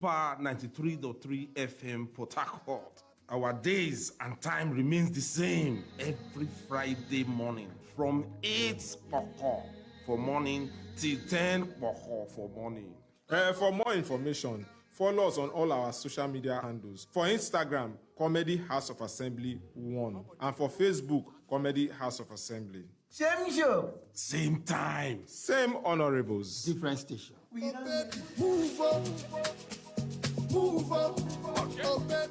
Barr 93.3 FM Port Harcourt. Our days and time remains the same every Friday morning from 8 o'clock for morning till 10 o'clock for morning. For more information, follow us on all our social media handles. For Instagram, Comedy House of Assembly 1. And for Facebook, Comedy House of Assembly. Same show. Same time. Same honorables. Different station. Move up. Move up. Okay.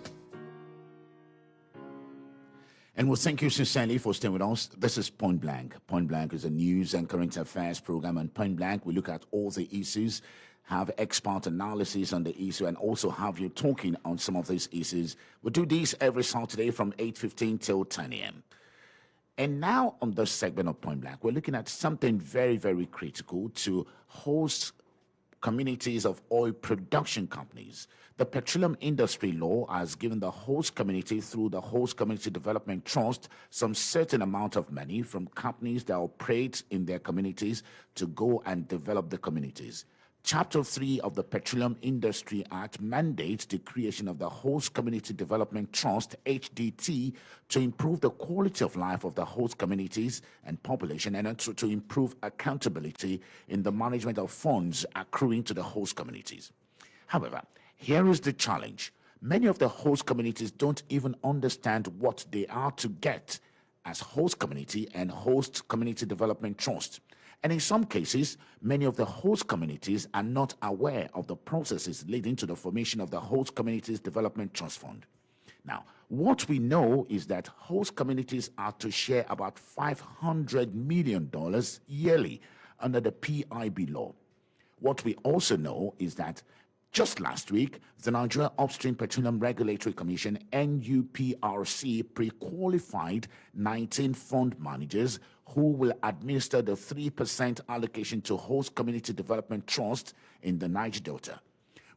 And we'll thank you sincerely for staying with us. This is Point Blank. Point Blank is a news and current affairs program. And Point Blank, we look at all the issues, have expert analysis on the issue, and also have you talking on some of these issues. We do this every Saturday from 8:15 till 10 a.m. And now on this segment of Point Blank, we're looking at something very, very critical to host communities of oil production companies. The petroleum industry law has given the host community through the Host Community Development Trust some certain amount of money from companies that operate in their communities to go and develop the communities. Chapter 3 of the Petroleum Industry Act mandates the creation of the Host Community Development Trust, HDT, to improve the quality of life of the host communities and population, and also to improve accountability in the management of funds accruing to the host communities. However, here is the challenge. Many of the host communities don't even understand what they are to get as host community and Host Community Development Trust. And in some cases, many of the host communities are not aware of the processes leading to the formation of the Host Communities Development Trust Fund. Now, what we know is that host communities are to share about $500 million yearly under the PIB law. What we also know is that just last week, the Nigeria Upstream Petroleum Regulatory Commission, NUPRC, pre-qualified 19 fund managers who will administer the 3% allocation to Host Community Development Trust in the Niger Delta.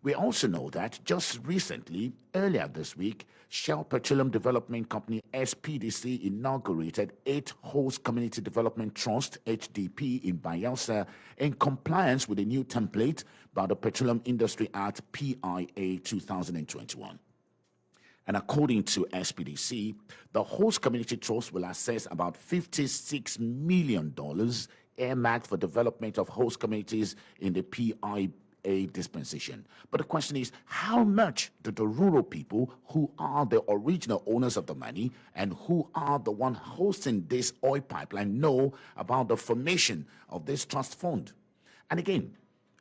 We also know that just recently, earlier this week, Shell Petroleum Development Company, SPDC, inaugurated 8 Host Community Development Trust, HDP, in Bayelsa in compliance with the new template by the Petroleum Industry Act, PIA 2021. And according to SPDC, the Host Community Trust will assess about $56 million earmarked for development of host communities in the PIA dispensation. But the question is, how much do the rural people who are the original owners of the money and who are the one hosting this oil pipeline know about the formation of this trust fund? And again,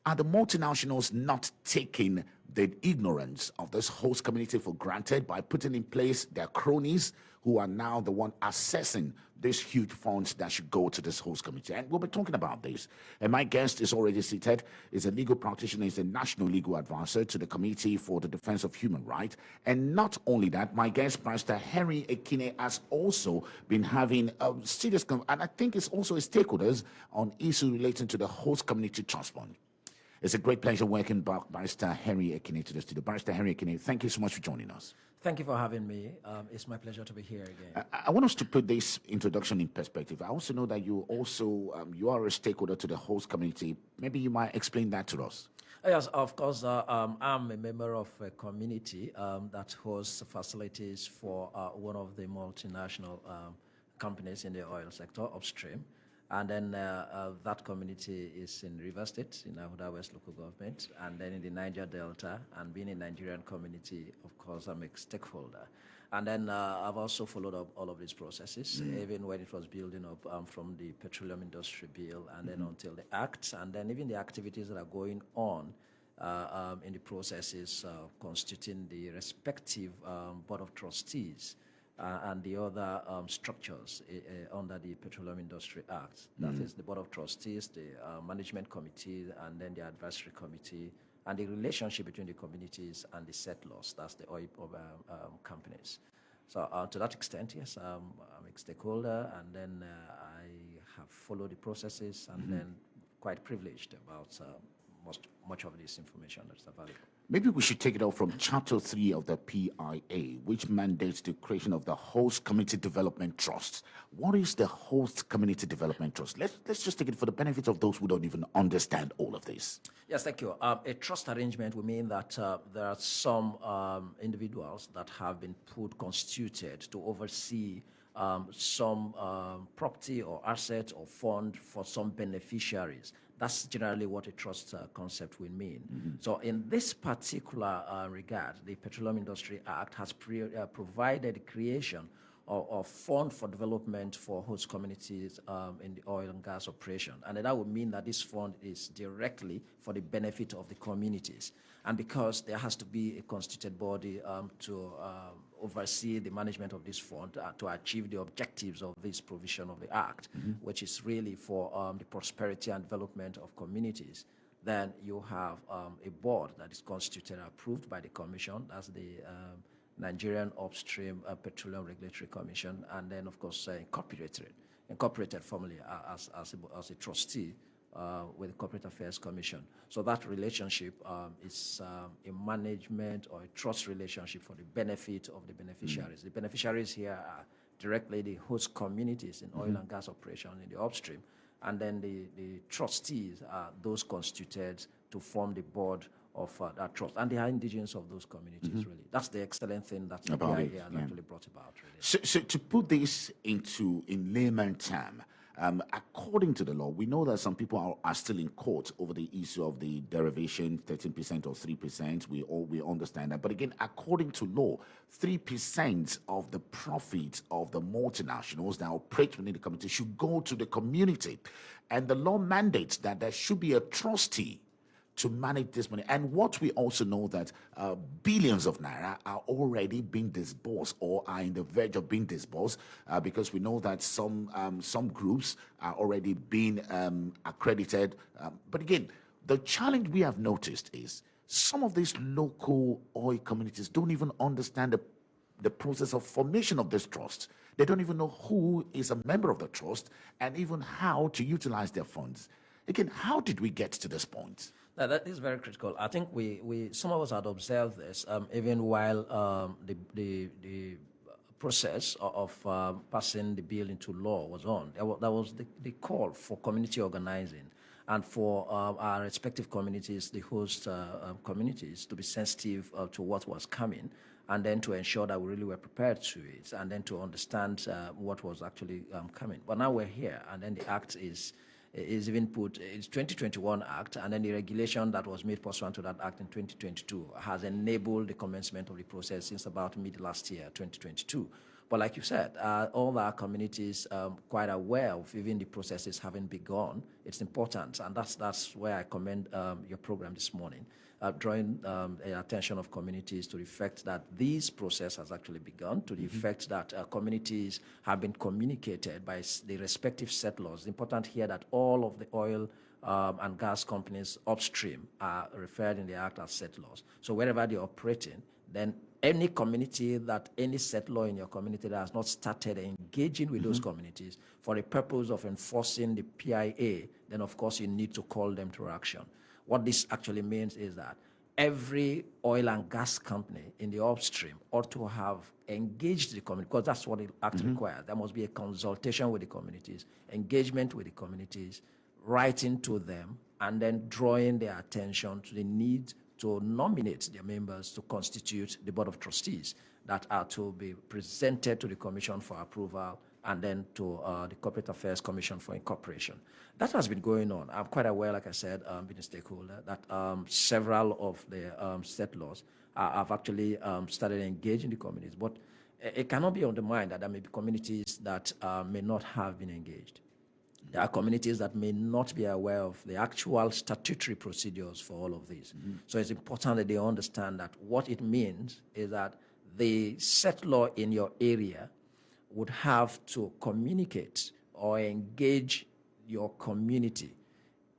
are the multinationals not taking the ignorance of this host community for granted by putting in place their cronies who are now the one assessing these huge funds that should go to this host community? And we'll be talking about this. And my guest is already seated, is a legal practitioner, is a national legal advisor to the Committee for the Defense of Human Rights. And not only that, my guest, Pastor Henry Ekini, has also been having a serious, and I think it's also his stakeholders on issues relating to the host community trust fund. It's a great pleasure welcoming back Barrister Henry Ekini to the studio. Barrister Henry Ekini, thank you so much for joining us. Thank you for having me. It's my pleasure to be here again. I want us to put this introduction in perspective. I also know that you also you are a stakeholder to the host community. Maybe you might explain that to us. Yes, of course. I'm a member of a community that hosts facilities for one of the multinational companies in the oil sector, upstream. And then that community is in River State, in Ahuda West Local Government, and then in the Niger Delta, and being a Nigerian community, of course, I'm a stakeholder. And then I've also followed up all of these processes, even when it was building up from the Petroleum Industry Bill, and then until the Act, and then even the activities that are going on in the processes constituting the respective Board of Trustees and the other structures under the Petroleum Industry Act. That is the Board of Trustees, the Management Committee, and then the Advisory Committee, and the relationship between the communities and the settlers, that's the oil companies. So to that extent, yes, I'm a stakeholder, and then I have followed the processes, and then quite privileged about much of this information that's available. Maybe we should take it off from Chapter 3 of the PIA, which mandates the creation of the Host Community Development Trust. What is the Host Community Development Trust? Let's just take it for the benefit of those who don't even understand all of this. Yes, thank you. A trust arrangement will mean that there are some individuals that have been constituted to oversee some property or asset or fund for some beneficiaries. That's generally what a trust concept will mean. So in this particular regard, the Petroleum Industry Act has provided the creation of fund for development for host communities in the oil and gas operation. And that would mean that this fund is directly for the benefit of the communities. And because there has to be a constituted body to oversee the management of this fund to achieve the objectives of this provision of the Act, which is really for the prosperity and development of communities, then you have a board that is constituted and approved by the Commission. That's the Nigerian Upstream Petroleum Regulatory Commission, and then, of course, incorporated formally as a trustee with the Corporate Affairs Commission. So that relationship is a management or a trust relationship for the benefit of the beneficiaries. The beneficiaries here are directly the host communities in oil and gas operation in the upstream, and then the trustees are those constituted to form the board of that trust, and they are indigenous of those communities, really. That's the excellent thing that the PIA has actually brought about, really. So to put this in layman term, according to the law, we know that some people are still in court over the issue of the derivation, 13% or 3%. We understand that. But again, according to law, 3% of the profit of the multinationals that operate within the community should go to the community. And the law mandates that there should be a trustee to manage this money. And what we also know that billions of naira are already being disbursed or are in the verge of being disbursed because we know that some groups are already being accredited. But again, the challenge we have noticed is some of these local oil communities don't even understand the process of formation of this trust. They don't even know who is a member of the trust and even how to utilize their funds. Again, how did we get to this point? That is very critical. I think we some of us had observed this even while the process of passing the bill into law was on. There was the call for community organizing and for our respective communities, the host communities, to be sensitive to what was coming, and then to ensure that we really were prepared to it, and then to understand what was actually coming. But now we're here, and then the act is even put, it's 2021 Act, and then the regulation that was made pursuant to that Act in 2022 has enabled the commencement of the process since about mid last year, 2022. But like you said, all our communities quite aware of even the processes having begun. It's important, and that's where I commend your program this morning, drawing the attention of communities to the fact that this process has actually begun, to the effect that communities have been communicated by the respective settlers. It's important here that all of the oil and gas companies upstream are referred in the Act as settlers. So wherever they're operating, then any community that any settler in your community that has not started engaging with those communities for the purpose of enforcing the PIA, then of course you need to call them to action. What this actually means is that every oil and gas company in the upstream ought to have engaged the community, because that's what the Act requires. There must be a consultation with the communities, engagement with the communities, writing to them, and then drawing their attention to the need to nominate their members to constitute the Board of Trustees that are to be presented to the Commission for approval and then to the Corporate Affairs Commission for incorporation. That has been going on. I'm quite aware, like I said, being a stakeholder, that several of the settlers have actually started engaging the communities. But it cannot be undermined that there may be communities that may not have been engaged. There are communities that may not be aware of the actual statutory procedures for all of this. So it's important that they understand that what it means is that the settler in your area would have to communicate or engage your community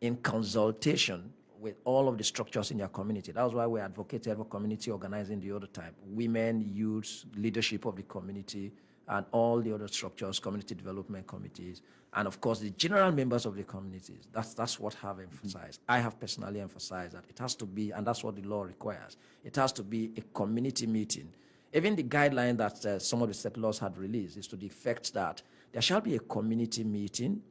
in consultation with all of the structures in your community. That's why we advocated for community organizing the other type: women, youths, leadership of the community, and all the other structures, community development committees, and of course the general members of the communities. That's what I have emphasized. I have personally emphasized that it has to be, and that's what the law requires, it has to be a community meeting. Even the guideline that some of the settlers had released is to the effect that there shall be a community meeting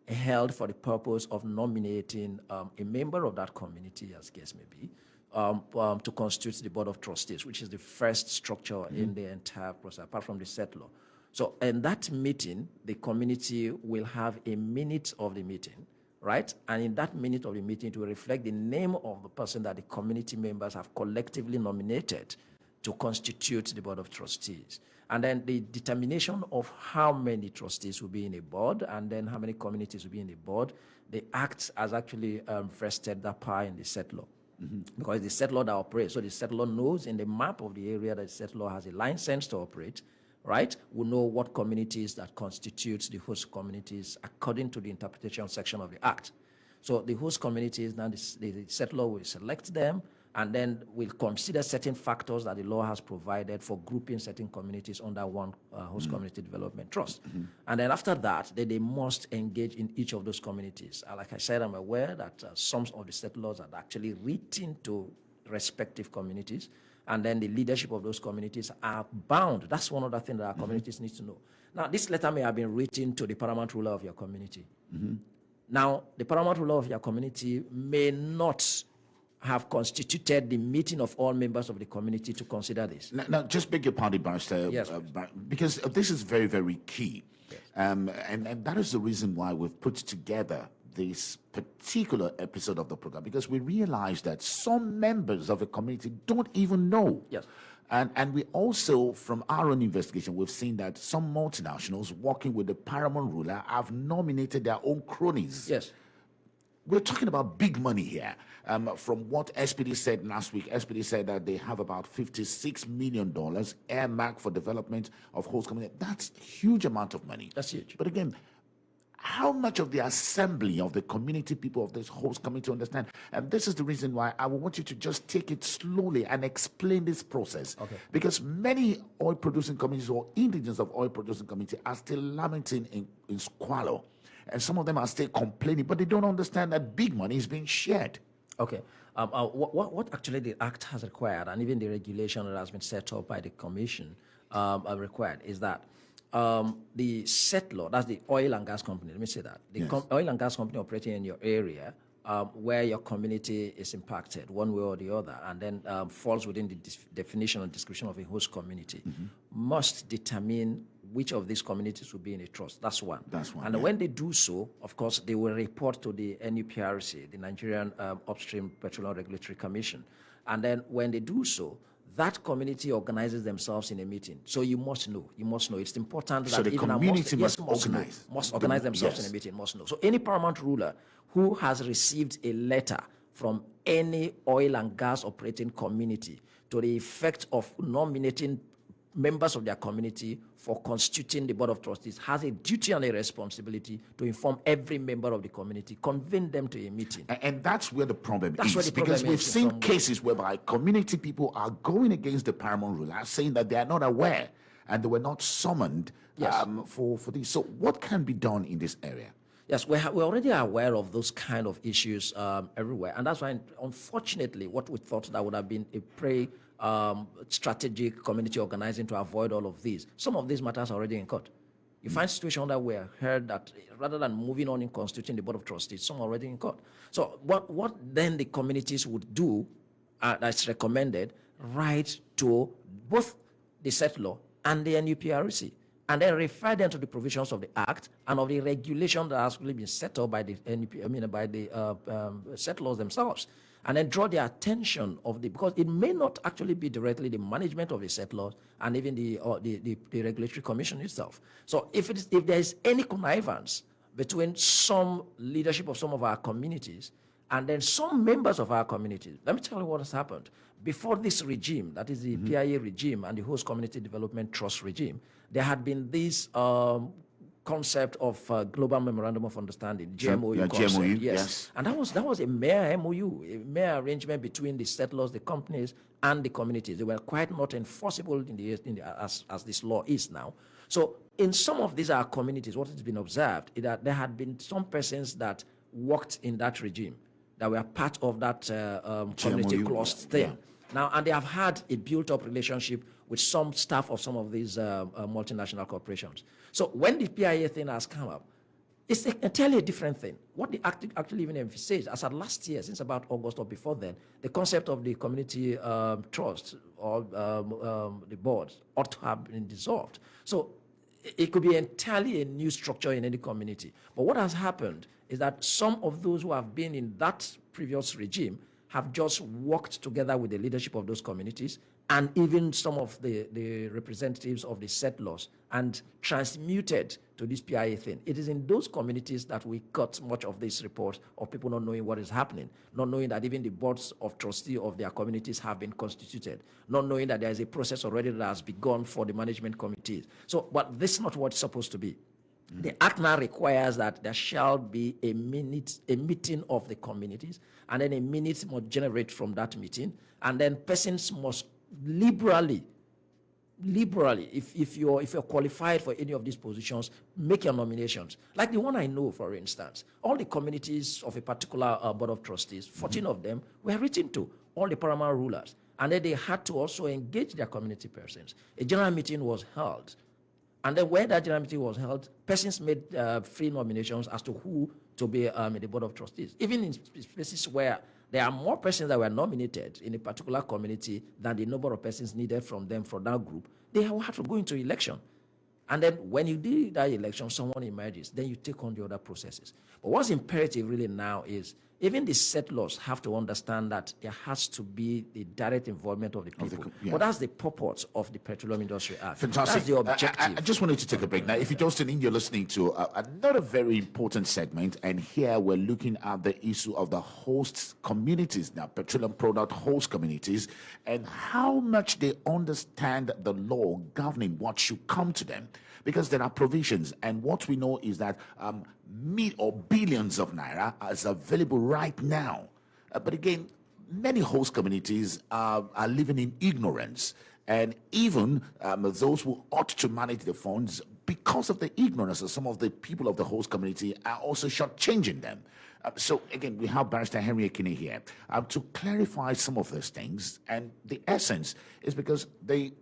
held for the purpose of nominating a member of that community, as case may be, to constitute the Board of Trustees, which is the first structure in the entire process, apart from the settler. So in that meeting, the community will have a minute of the meeting, right? And in that minute of the meeting, it will reflect the name of the person that the community members have collectively nominated to constitute the Board of Trustees. And then the determination of how many trustees will be in a board and then how many communities will be in a board, the Act has actually vested that power in the settler. Because the settler that operates, so the settler knows in the map of the area that the settler has a license to operate, right? We know what communities that constitutes the host communities according to the interpretation section of the Act. So the host communities, now the settler will select them, and then we'll consider certain factors that the law has provided for grouping certain communities under one host community development trust. And then after that, they must engage in each of those communities. Like I said, I'm aware that some of the settlers are actually written to respective communities, and then the leadership of those communities are bound. That's one other thing that our communities need to know. Now, this letter may have been written to the paramount ruler of your community. Now, the paramount ruler of your community may not have constituted the meeting of all members of the community to consider this. Now just beg your pardon, Barrister, Yes, because this is very, very key. Yes. And that is the reason why we've put together this particular episode of the program, because we realize that some members of the community don't even know. Yes. And we also, from our own investigation, we've seen that some multinationals working with the paramount ruler have nominated their own cronies. Yes. We're talking about big money here. From what SPD said last week, SPD said that they have about $56 million earmarked for development of host community. That's a huge amount of money. That's huge. But again, how much of the assembly of the community people of this host community understand? And this is the reason why I want you to just take it slowly and explain this process. Okay. Because many oil producing communities or indigenous of oil producing communities are still lamenting in squalor. And some of them are still complaining, but they don't understand that big money is being shared. Okay. What actually the Act has required, and even the regulation that has been set up by the Commission required, is that the settler, that's the oil and gas company, let me say that, the oil and gas company operating in your area where your community is impacted one way or the other, and then falls within the definition and description of a host community, must determine which of these communities will be in a trust. That's one. And when they do so, of course, they will report to the NUPRC, the Nigerian Upstream Petroleum Regulatory Commission. And then when they do so, that community organizes themselves in a meeting. So you must know. It's important So that the even community must organize. Must organize themselves in a meeting, must know. So any paramount ruler who has received a letter from any oil and gas operating community to the effect of nominating members of their community for constituting the Board of Trustees has a duty and a responsibility to inform every member of the community, convene them to a meeting. And that's where the problem That's is. where the problem because we've is seen from- cases whereby community people are going against the paramount ruler, saying that they are not aware and they were not summoned Yes. for this. So what can be done in this area? Yes, we're already aware of those kind of issues everywhere. And that's why, unfortunately, what we thought that would have been a strategic community organizing to avoid all of these. Some of these matters are already in court. You find situations that we heard that rather than moving on in constituting the Board of Trustees, some are already in court. So what then the communities would do, that's recommended, write to both the settler and the NUPRC, and then refer them to the provisions of the Act and of the regulation that has really been set up by the settlers themselves, and then draw their attention because it may not actually be directly the management of the settlers and even the regulatory commission itself. So if there is any connivance between some leadership of some of our communities and then some members of our communities, let me tell you what has happened. Before this regime, that is the PIA regime and the Host Community Development Trust regime, there had been this concept of Global Memorandum of Understanding, GMOU concept. GMOU, yes. And that was a mere MOU, a mere arrangement between the settlers, the companies, and the communities. They were quite not enforceable as this law is now. So in some of these communities, what has been observed is that there had been some persons that worked in that regime, that were part of that community GMOU, clause thing. Now, and they have had a built-up relationship with some staff of some of these multinational corporations. So when the PIA thing has come up, it's entirely a different thing. What they actually even emphasize, as at last year, since about August or before then, the concept of the community trust or the board ought to have been dissolved. So it could be entirely a new structure in any community. But what has happened is that some of those who have been in that previous regime have just worked together with the leadership of those communities and even some of the representatives of the settlers and transmuted to this PIA thing. It is in those communities that we got much of this report of people not knowing what is happening, not knowing that even the boards of trustee of their communities have been constituted, not knowing that there is a process already that has begun for the management committees. So, but this is not what it's supposed to be. The act now requires that there shall be a meeting of the communities, and then a minute must generate from that meeting, and then persons must liberally, if you're qualified for any of these positions, make your nominations. Like the one I know, for instance, all the communities of a particular board of trustees, 14 of them were written to, all the paramount rulers, and then they had to also engage their community persons. A general meeting was held. And then when that general meeting was held, persons made free nominations as to who to be in the board of trustees. Even in places where there are more persons that were nominated in a particular community than the number of persons needed from them for that group, they have to go into election. And then when you do that election, someone emerges, then you take on the other processes. But what's imperative really now is even the settlers have to understand that there has to be the direct involvement of the people. But that's the purpose of the Petroleum Industry Act. Fantastic. That's the objective. I just wanted to take a break. Now, if you're just in, you're listening to another very important segment, and here we're looking at the issue of the host communities, now petroleum product host communities, and how much they understand the law governing what should come to them. Because there are provisions, and what we know is that billions of naira is available right now. But again, many host communities are living in ignorance, and even those who ought to manage the funds, because of the ignorance of some of the people of the host community, are also shortchanging them. So again, we have Barrister Henry Ekini here to clarify some of those things, and the essence is because the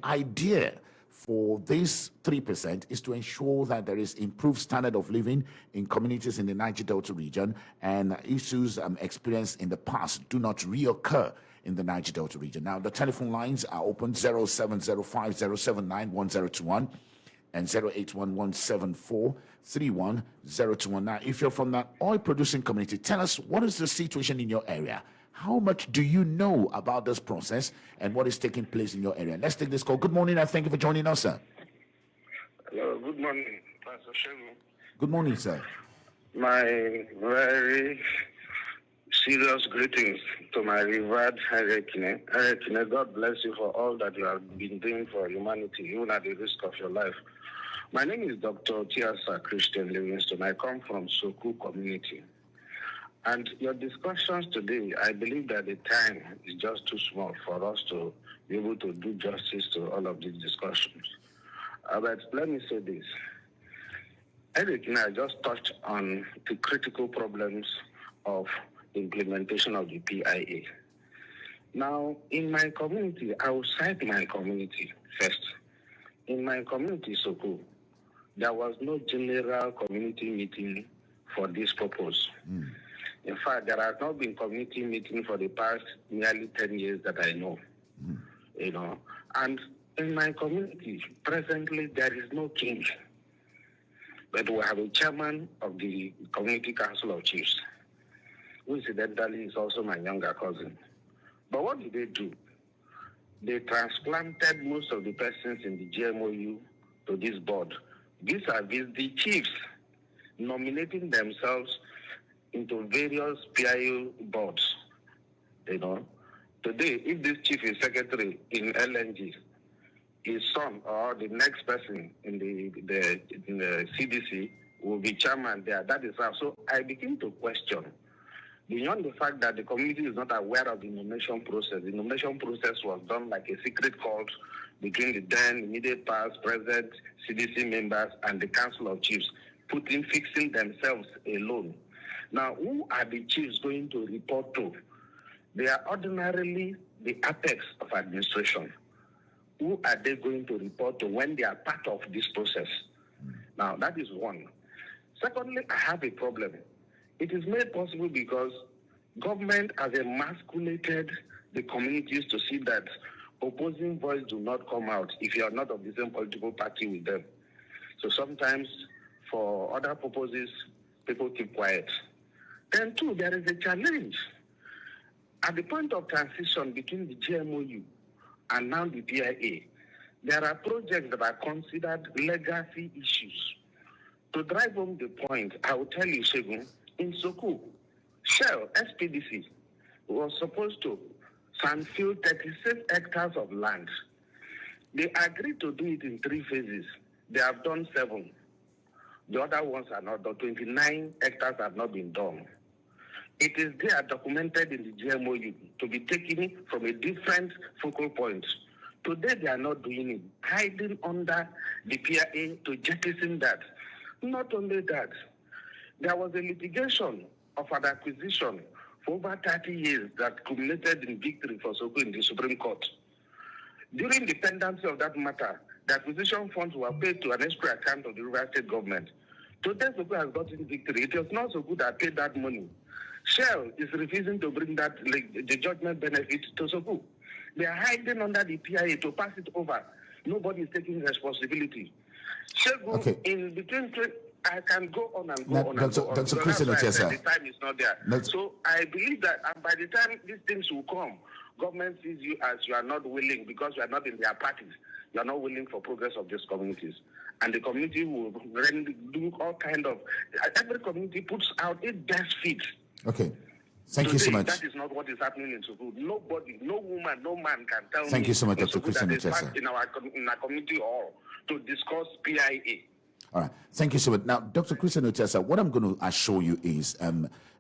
idea for this 3% is to ensure that there is improved standard of living in communities in the Niger Delta region, and issues experienced in the past do not reoccur in the Niger Delta region. Now, the telephone lines are open 0705-079-1021 and 08117431021. Now, if you're from that oil-producing community, tell us, what is the situation in your area? How much do you know about this process and what is taking place in your area? Let's take this call. Good morning, and thank you for joining us, sir. Hello, good morning, Pastor Shegun. Good morning, sir. My very serious greetings to my revered Ekini. Ekini, God bless you for all that you have been doing for humanity, even at the risk of your life. My name is Dr. Tiasa Christian Livingston. I come from Soku community. And your discussions today, I believe that the time is just too small for us to be able to do justice to all of these discussions. But let me say this. Eric and I just touched on the critical problems of implementation of the PIA. Now, in my community, I will cite my community first. In my community, Soko, there was no general community meeting for this purpose. In fact, there has not been community meeting for the past nearly 10 years that I know. You know, and in my community, presently, there is no king. But we have a chairman of the Community Council of Chiefs, who incidentally is also my younger cousin. But what did they do? They transplanted most of the persons in the GMOU to this board. Vis-a-vis the chiefs nominating themselves into various PIO boards. You know, today, if this chief is secretary in LNG, his son or the next person in the CDC will be chairman there. That is how. So I begin to question Beyond the fact that the community is not aware of the nomination process, the nomination process was done like a secret cult between the then immediate past, present CDC members and the Council of Chiefs, fixing themselves alone. Now, who are the chiefs going to report to? They are ordinarily the apex of administration. Who are they going to report to when they are part of this process? Now, that is one. Secondly, I have a problem. It is made possible because government has emasculated the communities to see that opposing voice do not come out if you are not of the same political party with them. So sometimes, for other purposes, people keep quiet. Then two, there is a challenge. At the point of transition between the GMOU and now the PIA, there are projects that are considered legacy issues. To drive home the point, I will tell you, Shegun, in Soku, Shell, SPDC, was supposed to sandfill 36 hectares of land. They agreed to do it in 3 phases. They have done 7. The other ones are not done. 29 hectares have not been done. It is there documented in the GMOU to be taken from a different focal point. Today they are not doing it, hiding under the PIA to jettison that. Not only that, there was a litigation of an acquisition for over 30 years that culminated in victory for Soko in the Supreme Court. During the pendency of that matter, the acquisition funds were paid to an escrow account of the River State government. Today, Soko has gotten victory. It was not Soko that paid that money. Shell is refusing to bring that, the judgment benefit to Soko. They are hiding under the PIA to pass it over. Nobody is taking responsibility. Okay. In between, I can go on and go on and go on. Dr. Christian Otiasa. The time is not there. So I believe that by the time these things will come, government sees you as you are not willing because you are not in their parties. You are not willing for progress of these communities. And the community will do all kind of, every community puts out its best feet. Okay. Thank you so much. That is not what is happening in Sukuk. Nobody, no woman, no man can tell me. Thank you so much, Dr. Christian Otiasa. In our community hall to discuss PIA. All right. Thank you so much. Now, Dr. Christian Otiasa, what I'm going to assure you is,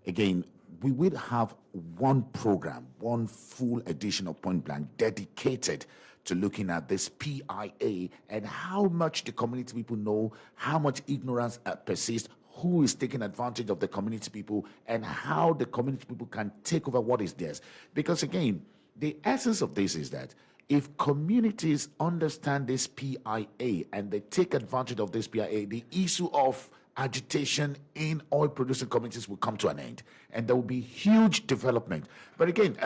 again, we will have one program, one full edition of Point Blank dedicated to looking at this PIA and how much the community people know, how much ignorance persists, who is taking advantage of the community people, and how the community people can take over what is theirs. Because again, the essence of this is that if communities understand this PIA and they take advantage of this PIA, the issue of agitation in oil producing communities will come to an end, and there will be huge development. But again,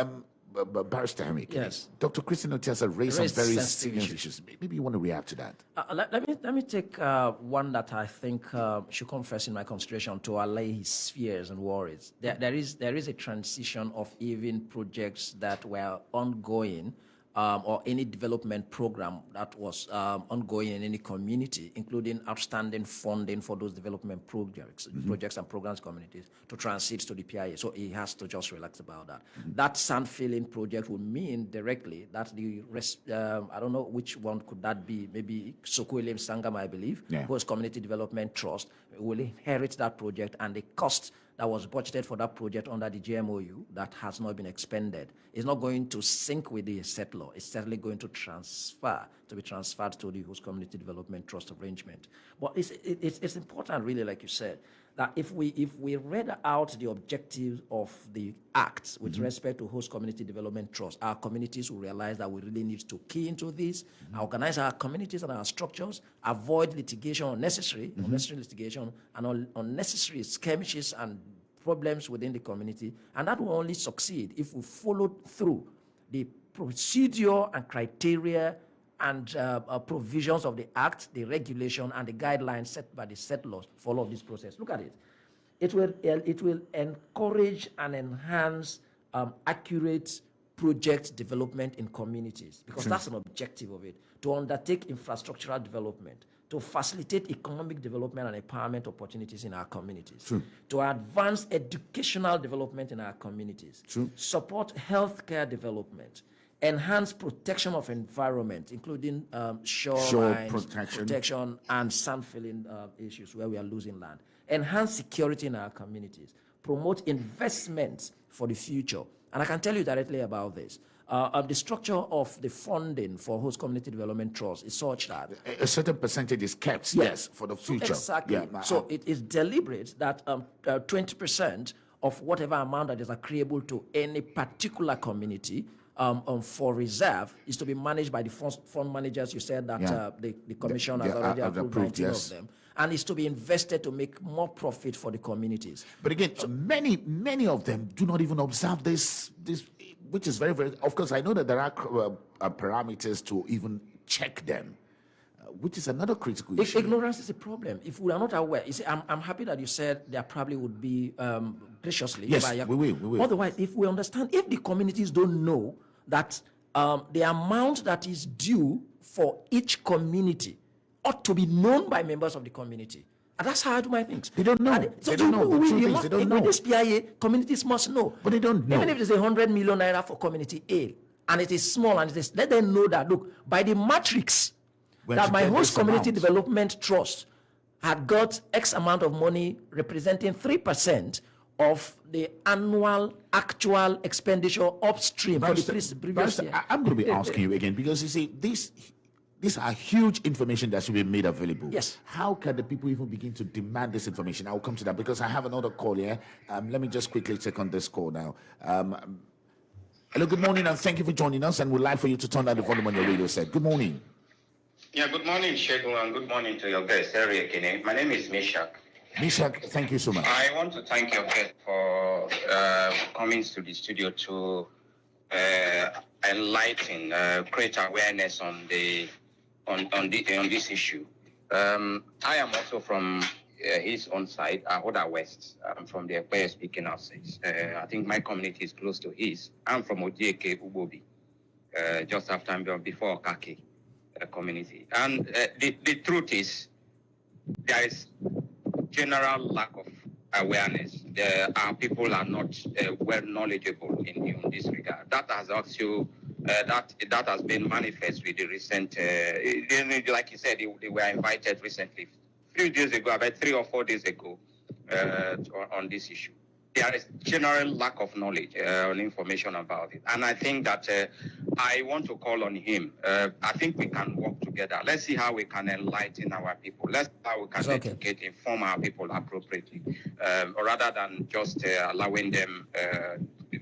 Barrister Henry, yes, Dr. Christian Otiasa raised some very serious issues. Maybe you want to react to that. Let me take one that I think should come first in my consideration to allay his fears and worries. There is a transition of even projects that were ongoing or any development program that was ongoing in any community, including outstanding funding for those development projects and programs communities to transit to the PIA. So he has to just relax about that. That sand filling project would mean directly that the I don't know which one could that be, maybe Sokoelem Sangam, I believe, Post Community Development Trust will inherit that project, and the cost that was budgeted for that project under the GMOU that has not been expended is not going to sync with the settler. It's certainly going to be transferred to the Host Community Development Trust arrangement. But it's important, really, like you said, that if we read out the objectives of the Act with respect to Host Community Development Trust, our communities will realize that we really need to key into this, organize our communities and our structures, avoid litigation, unnecessary litigation, and unnecessary skirmishes and problems within the community. And that will only succeed if we follow through the procedure and criteria and provisions of the Act, the regulation, and the guidelines set by the settlers for all of this process. Look at it. It will encourage and enhance accurate project development in communities, because that's an objective of it, to undertake infrastructural development, to facilitate economic development and empowerment opportunities in our communities, to advance educational development in our communities, support healthcare development, enhance protection of environment, including shoreline protection and sand filling issues where we are losing land, enhance security in our communities, promote investments for the future. And I can tell you directly about this. The structure of the funding for host community development trust is such that A certain percentage is kept, yes, for the future. Exactly. Yeah, So it is deliberate that 20% of whatever amount that is agreeable to any particular community for reserve is to be managed by the fund managers. You said that the commission has already approved 19 of them, and is to be invested to make more profit for the communities. But again, many of them do not even observe this, which is very, very. Of course, I know that there are parameters to even check them, which is another critical issue. Ignorance is a problem. If we are not aware, you see, I'm happy that you said there probably would be graciously. Yes, we will. Otherwise, if we understand, if the communities don't know that the amount that is due for each community ought to be known by members of the community. And that's how I do my things. They don't know. They don't know. They don't know. With this PIA, communities must know. But they don't know. Even if it's 100 million naira for community A, and it is small, and it is, let them know that, look, by the matrix, that my host community development trust had got X amount of money representing 3% of the annual actual expenditure upstream for the previous year. I'm going to be asking you again, because you see, these are huge information that should be made available. Yes. How can the people even begin to demand this information? I'll come to that because I have another call here. Let me just quickly check on this call now. Hello, good morning, and thank you for joining us. And we'd like for you to turn down the volume on your radio set. Good morning. Yeah, good morning, Shegun, and good morning to your guest, Ekini. My name is Mishak. Mishak, thank you so much. I want to thank your guest for coming to the studio to enlighten, create awareness on this issue. I am also from his own side, Oda West. I'm from the Ekwe speaking houses. I think my community is close to his. I'm from Odieke Ubobi, just after before Kaki community. And the truth is, there is general lack of awareness. Our people are not well knowledgeable in this regard. That has also that has been manifest with the recent. Like you said, they were invited recently, a few days ago, about 3 or 4 days ago, on this issue. There is general lack of knowledge and information about it. And I think that I want to call on him. I think we can work together. Let's see how we can enlighten our people. Let's see how we can educate, inform our people appropriately, rather than just allowing them,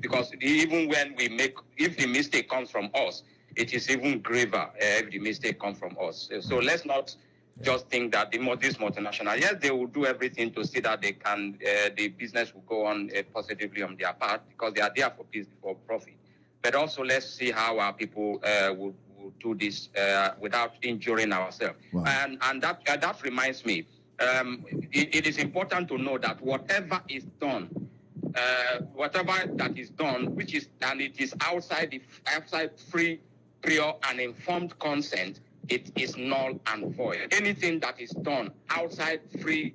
because even when if the mistake comes from us, it is even graver if the mistake comes from us. So let's not just think that these multinationals, yes, they will do everything to see that they can, the business will go on positively on their part because they are there for profit. But also, let's see how our people will do this without injuring ourselves. Wow. And that reminds me, it is important to know that whatever is done, which is, and it is outside free, prior, and informed consent, it is null and void. Anything that is done outside free,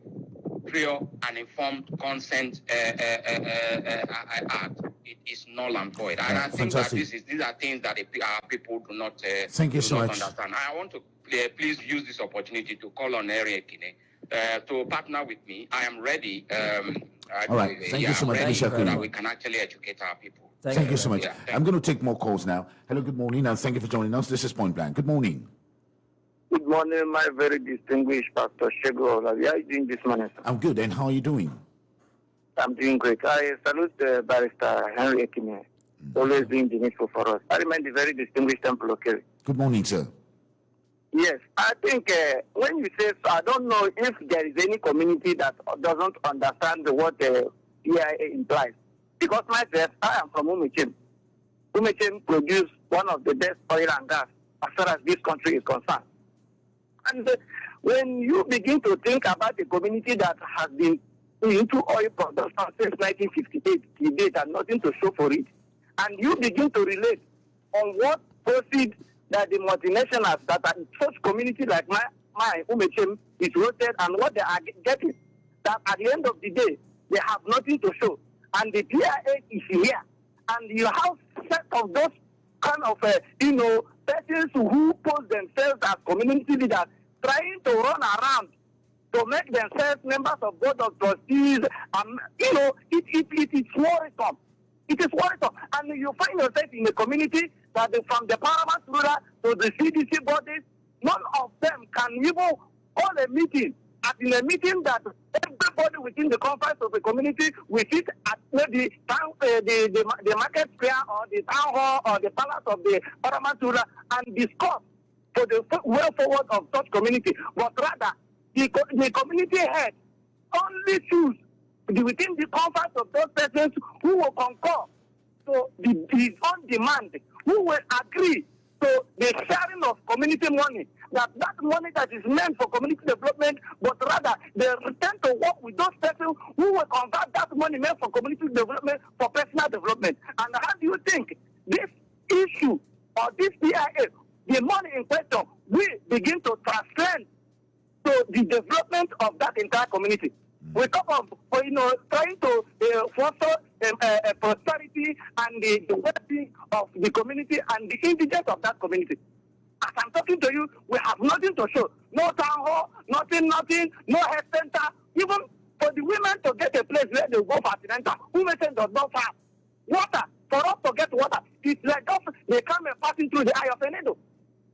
prior, and informed consent act, it is null and void. And I think that these are things that our people do not understand. I want to please use this opportunity to call on Ekini to partner with me. I am ready. All right. Thank you so much, so that we can actually educate our people. Thank you so much. I'm going to take more calls now. Hello, good morning, and thank you for joining us. This is Point Blank. Good morning. Good morning, my very distinguished Pastor Shego. How are you doing this morning, sir? I'm good, and how are you doing? I'm doing great. I salute Barrister Henry Ekini, always doing the needful for us. I remain the very distinguished Temple Okere. Good morning, sir. Yes, I think when you say so, I don't know if there is any community that doesn't understand what EIA implies. Because myself, I am from Umechem. Umechem produces one of the best oil and gas as far as this country is concerned. And when you begin to think about a community that has been into oil production since 1958 to date and nothing to show for it, and you begin to relate on what proceeds that the multinationals that are in such community like my Umechem is rotated and what they are getting, that at the end of the day, they have nothing to show. And the PIA is here. And you have set of those kind of, persons who pose themselves as community leaders trying to run around to make themselves members of board of trustees. It is worrisome. It is worrisome. And you find yourself in a community that from the paramount ruler to the CDC bodies, none of them can even hold a meeting. As in a meeting that everybody within the confines of the community will sit at maybe the market square or the town hall or the palace of the paramount ruler and discuss for the way forward of such community. But rather, the community head only choose within the confines of those persons who will concur to his own demand, who will agree to the sharing of community money, that money that is meant for community development, but rather they return to work with those persons who will convert that money meant for community development for personal development. And how do you think this issue or this PIA, the money in question, will begin to translate to the development of that entire community? We talk of trying to foster prosperity and the well-being of the community and the indigents of that community. As I'm talking to you, we have nothing to show. No town hall, nothing, no health center. Even for the women to get a place where they go for antenatal, women does not have water. For us to get water, it's like just they come and passing through the eye of a needle.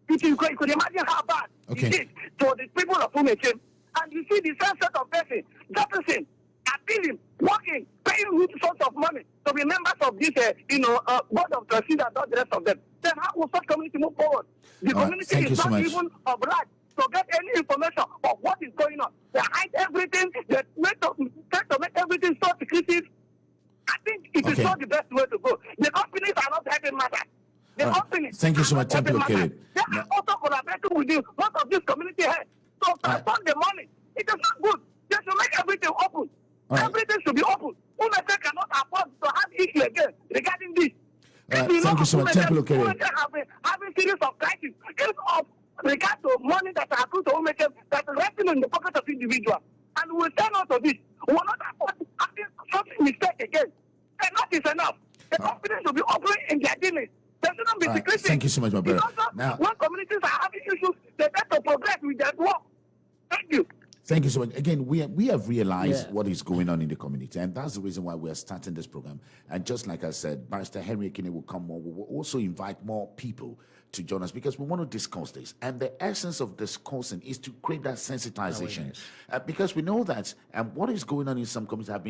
You could imagine how bad it is to the people of Umechem. And you see the same set of persons, Jefferson, appealing, working, paying huge sort of money to be members of this, board of trustees and all the rest of them. Then how will such community move forward? The community is not even obliged to get any information of what is going on. They hide everything. They try to make everything so secretive. I think it is not the best way to go. The companies are not helping matters. The companies. Thank you so much, Temple Okere. They are also collaborating with you. Most of these community heads. So transfer the money. It is not good. They should make everything open. Everything should be open. Umete cannot afford to have issue again regarding this. Thank you so much, Temple Okere. Having series of crises of regard to money that are accrued to Umete that is resting in the pocket of individuals. And we will say no to this. We will not afford having something mistake again. Enough is enough. The companies should be operating in their dealings. Thank you so much, my brother. Now, when communities are having issues, they get to progress with their work. Thank you. Thank you so much. Again, we have realized what is going on in the community, and that's the reason why we are starting this program. And just like I said, Barrister Henry Ekini will come more. We will also invite more people to join us because we want to discuss this. And the essence of discussing is to create that sensitization, because we know that what is going on in some communities have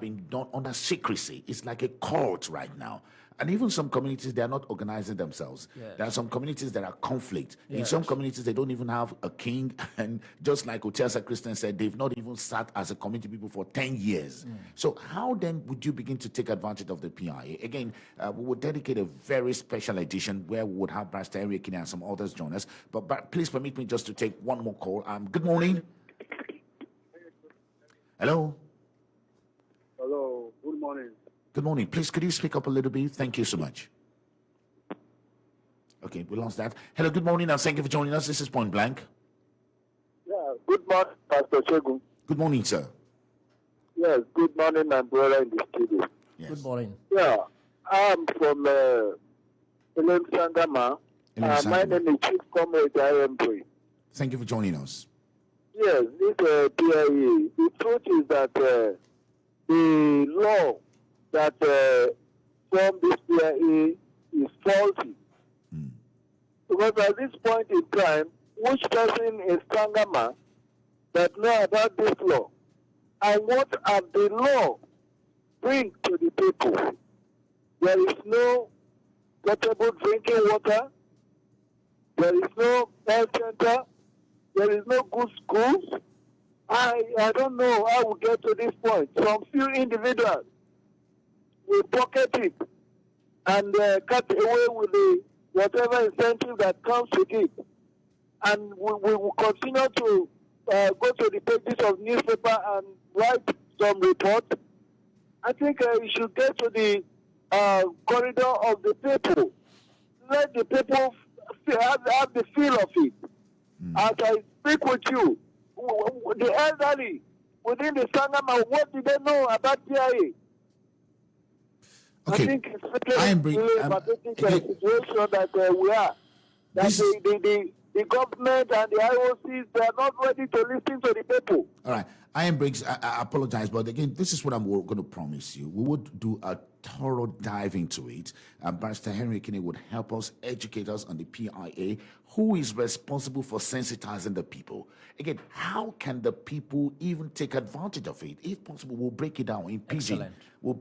been done under secrecy. It's like a cult right now. And even some communities, they are not organizing themselves. Yes. There are some communities that are conflict. Yes. In some communities, they don't even have a king. And just like Otiasa Christian said, they've not even sat as a community people for 10 years. So how then would you begin to take advantage of the PIA? Again, we will dedicate a very special edition where we would have Barrister Henry Ekini and some others join us. But please permit me just to take one more call. Good morning. Hello. Hello. Good morning. Good morning. Please, could you speak up a little bit? Thank you so much. Okay, we lost that. Hello, good morning, and thank you for joining us. This is Point Blank. Yeah, good morning, Pastor Shegun. Good morning, sir. Yes, good morning, my brother in the studio. Yes. Good morning. Yeah, I'm from Elem Sangama. My name is Chief Comrade IMP. Thank you for joining us. Yes, this PIE. The truth is that the law that from this PIE is faulty. Because at this point in time, which person in Sangama that know about this law and what have the law bring to the people? There is no potable drinking water. There is no health center. There is no good schools. I don't know how we get to this point. Some few individuals will pocket it and cut away with the whatever incentive that comes with it. And we will continue to go to the pages of newspaper and write some report. I think you should get to the corridor of the people. Let the people have the feel of it. As I speak with you, the elderly within the Sangama, what do they know about PIA? Okay. I think it's really a pathetic situation that we are. That the government and the IOCs, they are not ready to listen to the people. All right. Iron Briggs, I apologize, but again, this is what I'm going to promise you. We would do a thorough dive into it. Barrister Henry Ekini would help us, educate us on the PIA, who is responsible for sensitizing the people. Again, how can the people even take advantage of it? If possible, we'll break it down in pidgin. Excellent. We'll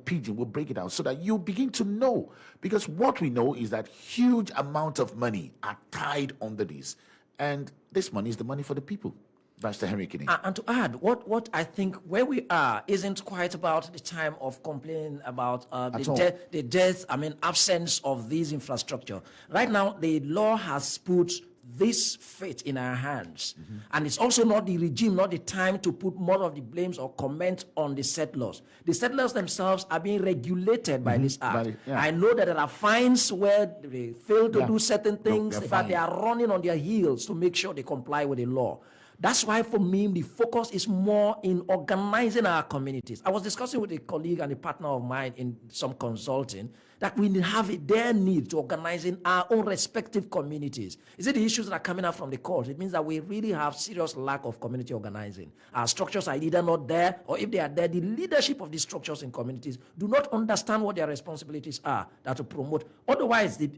break it down so that you begin to know. Because what we know is that huge amount of money are tied under this. And this money is the money for the people. Barrister Henry Ekini. And to add, what I think where we are isn't quite about the time of complaining about the death, absence of this infrastructure. Right now, the law has put this fate in our hands. And it's also not the regime, not the time to put more of the blames or comment on the settlers. The settlers themselves are being regulated by this act. I know that there are fines where they fail to do certain things. In fact, they are running on their heels to make sure they comply with the law. That's why, for me, the focus is more in organizing our communities. I was discussing with a colleague and a partner of mine in some consulting that we have their need to organizing our own respective communities. Is it the issues that are coming out from the courts? It means that we really have serious lack of community organizing. Our structures are either not there, or if they are there, the leadership of these structures in communities do not understand what their responsibilities are that to promote. Otherwise, the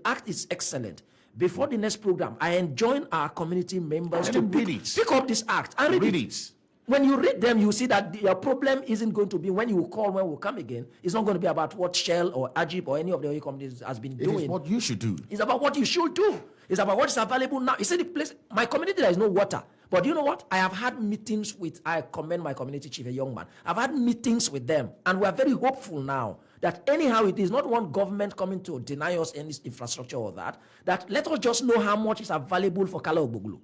act is excellent. Before the next program, I enjoin our community members to pick up this act and read it. When you read them, you see that your problem isn't going to be when you call, when we come again. It's not going to be about what Shell or Ajib or any of the oil companies has been doing. It is what you should do. It's about what you should do. It's about what is available now. You see the place, my community, there is no water. But you know what? I have had meetings with, I commend my community chief, a young man. I've had meetings with them, and we are very hopeful now that anyhow it is not one government coming to deny us any infrastructure or that let us just know how much is available for Kala Ogbogulu.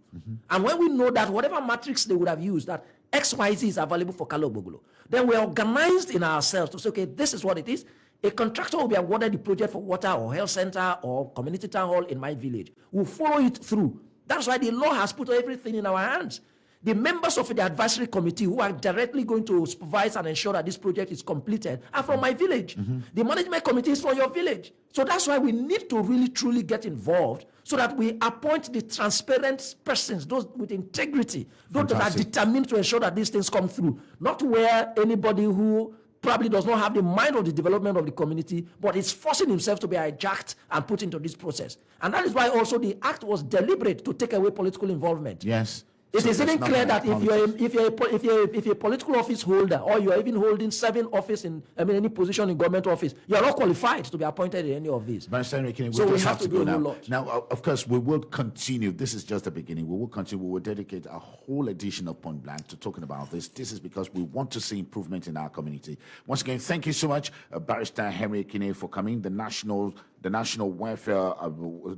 And when we know that whatever matrix they would have used, that XYZ is available for Kala Ogbogulu, then we're organized in ourselves to say, okay, this is what it is. A contractor will be awarded the project for water or health center or community town hall in my village. We'll follow it through. That's why the law has put everything in our hands. The members of the advisory committee who are directly going to supervise and ensure that this project is completed are from my village. The management committee is from your village. So that's why we need to really, truly get involved so that we appoint the transparent persons, those with integrity, those that are determined to ensure that these things come through. Not where anybody who probably does not have the mind of the development of the community, but is forcing himself to be hijacked and put into this process. And that is why also the act was deliberate to take away political involvement. Yes. It is even clear that if you're a political office holder, or you are even holding serving office in any position in government office, you are not qualified to be appointed in any of these. So we have to do a lot. Now, of course, we will continue. This is just the beginning. We will continue. We will dedicate a whole edition of Point Blank to talking about this. This is because we want to see improvement in our community. Once again, thank you so much, Barrister Henry Ekini, for coming, the National Welfare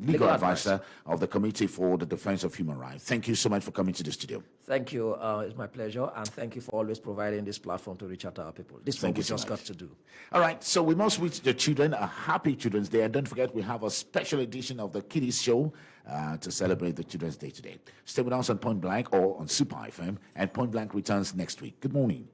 Legal Advisor of the Committee for the Defense of Human Rights. Thank you so much for coming to the studio. Thank you. It's my pleasure. And thank you for always providing this platform to reach out to our people. This is what we just got to do. All right. So we must wish the children a happy Children's Day. And don't forget, we have a special edition of the Kiddies Show to celebrate the Children's Day today. Stay with us on Point Blank or on Super FM. And Point Blank returns next week. Good morning.